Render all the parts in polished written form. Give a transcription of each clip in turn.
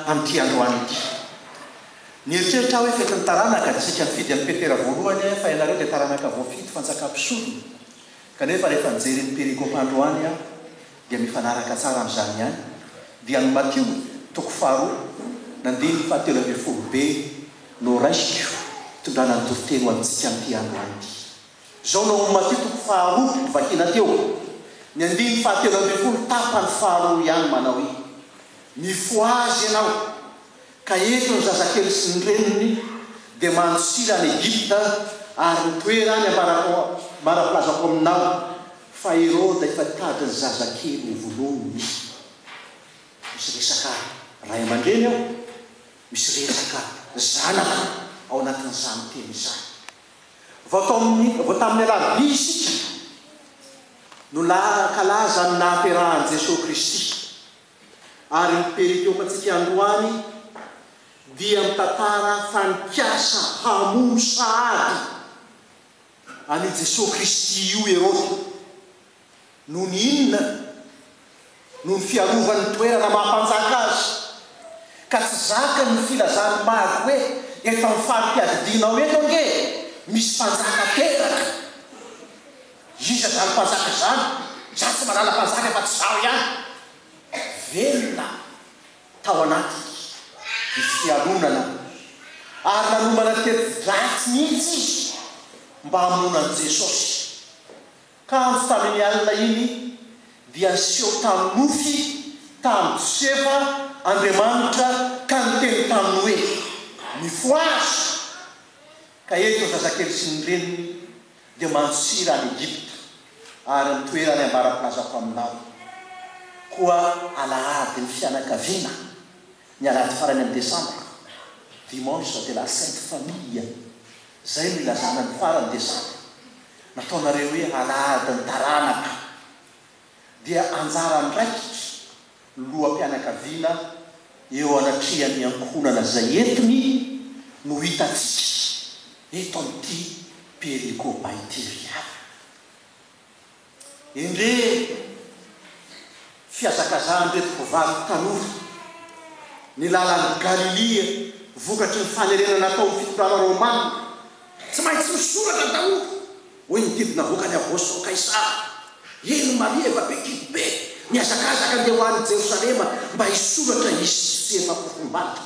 amin'ity androany ity ny eritreritra hoe fetiny taranaka disika nifidy amin'ny petera voalohany fa ianareo dia taranaka voafito fansaka-pisolony kanefa rehefa nijery ny perikopandroany dia mifanaraka tsara amin'izany ihany dia ny Matio toko faharoa nandeha ny fahatelo ambin'ny folo be no raisiko tondrana ny toriteny ho amintsika amin'ity androany ity zao no Matio toko faharoa vakina teo ny andiny fahatelo ambin'ny folo tapany faharoa ihany manao hoe mifoazy ianao ka eto ny zazakely sy ny reniny dia manosira any Egypta ary nitoerany maraplazako aminao fa Herode efa tady ny zazakely ny vonoany misy resaka ray aman-dreny ao misy resaka zanaka ao anatin'izany teny izany vao tamin'ny alabi isika no kalaza ny nahaterahan'i Jesosy Kristy ary ny perikopantsika androany dia mitantara fanikasa hamono sahady any Jesosy Kristy io Herode no ny inona no ny fiarovany toerana mahampanjaka azy ka tsy zaka ny filazany maro hoe eto amin'ny falim-piadidinao eto ange misy mpanjaka teraka iza zany mpanjaka zany za tsy manala mpanjaka fa tsy zao ihany velona tao anaty ny fialonana ary nanomana teti-dratsy mihitsy izy mba hamonana Jesosy ka andro tamin'ny alina iny dia niseho tamin'ny nofy tamin'ny Josefa Andriamanitra ka niteny taminy hoe mifoazy ka eto zazakely sy ny reniny dia manosira any Egypta ary nitoerany ambaraplazako aminao koa alahady ny fianakaviana ny alahady farany amin'ny Desambra dimanche de la Sainte Famille zay no ilazana ny farany Desambra nataonareo hoe alahady ny taranaka dia anjara ndraikitra loham-pianakaviana eo anatrehan'ny ankohonana zay entiny no hitatsika eto amin'ity perikopa ity endre fiazakazany reto vavy tanora ny lalan'ny Galilea vokatry ny fanerenana natao ny fitondrana Romana tsy maintsy misoratra tanora hoe nididina vokany Avôsy Kaisara eny Maria efa be kidy be niazakazaka andeha ho any Jerosalema mba hisoratra izy sy efa kofombata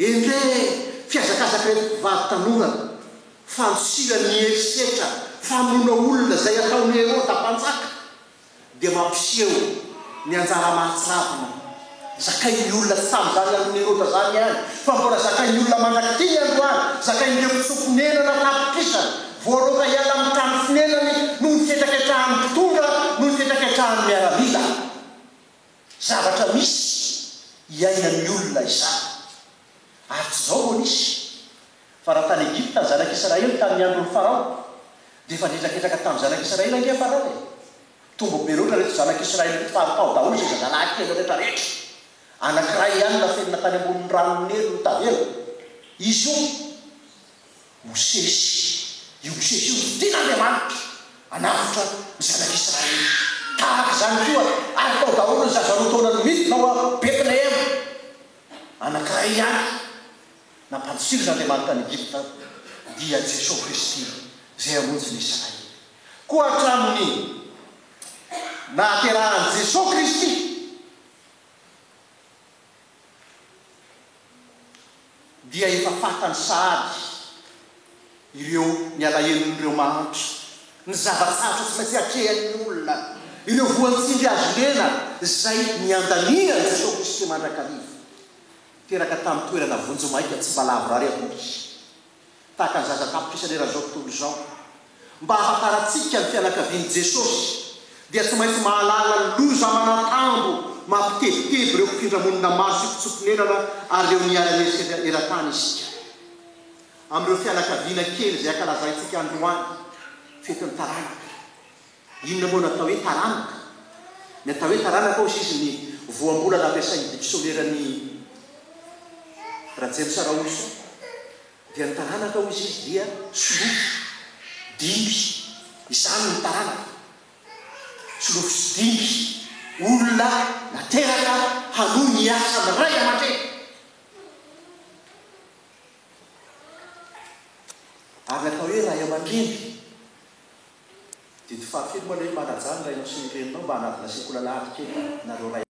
endre fiazakazaka reto vavy tanora fanosirany erisetra famonoana olona zay ataony Herode mpanjaka dia mampiseho ny anjara mahatsiravina zakain'ny olona tsy tamin'izany amin'ny Herode zany ihany fa mbola zakain'ny olona manakity androany zakain'ireo mpitsofonenana tapitrisana voaroka hiala amin'ny trano finenany no nifetraketrahany mpitondra no nifetraketrahany miaramila zavatra misy iainan'ny olona izany ary tsy zao anisy fa raha tany Egypta ny zanak'Israely tamin'ny andron'ny Farao dia efa nitraketraka tamin'ny zanak'Israely ange Farao tombo be loatra rehetra zanak'Israely faritao daholo zay zanahy kely rehetra rehetra anankiray ihany lafenina tany ambonin'ny ranonely no tavelo izy io Mosesy io tena Andriamanitra anavitra ny zanak'Israely tahaka zany koa ary tao daholo ny zazarotaona midina ao Betlehem anankiray ihany nampantsiro Andriamanitra ny Egypta dia Jesosy Kristy zay amonjy ny Israely koa hatramin'ny nahaterahan'i Jesosy Kristy dia efa fatany sahady ireo ny alahelon'ireo mahantra ny zava-tsarotra tsy maintsy atrehan'ny olona ireo voantsindry azo lena zay niandaniany Jesosy Kristy mandrakariva teraka tamin'ny toerana vonjomaika tsy mbalavo rary akory tahaka ny zazatapitrisany raha zao tontolo zao mba hahafantarantsika ny fianakavian'i Jesosy dia tsy maintsy mahalala ny loza manatambo mampitebiteby ireo mpifindra-monina maso fitsoponenana ary reo niara eran-tany isika amin'ireo fianakaviana kely zay ankalazaintsika androany fetiny taranaka inona moa natao hoe taranaka ny atao hoe taranaka ao izy ny voambolana ampiasain'ny dictionnaire-ny Rajemy Saraoso dia ny taranaka ao izy dia solofo dimby izany ny taranaka solofo sy dimby olona nateraka hanohy ny asa ny ray aman-dreny ary natao hoe raha aman-dreny dia ty fahafelo moa ilay manajanga ino sy ny reninao mba hanavina sekola lahatra kely nareo ray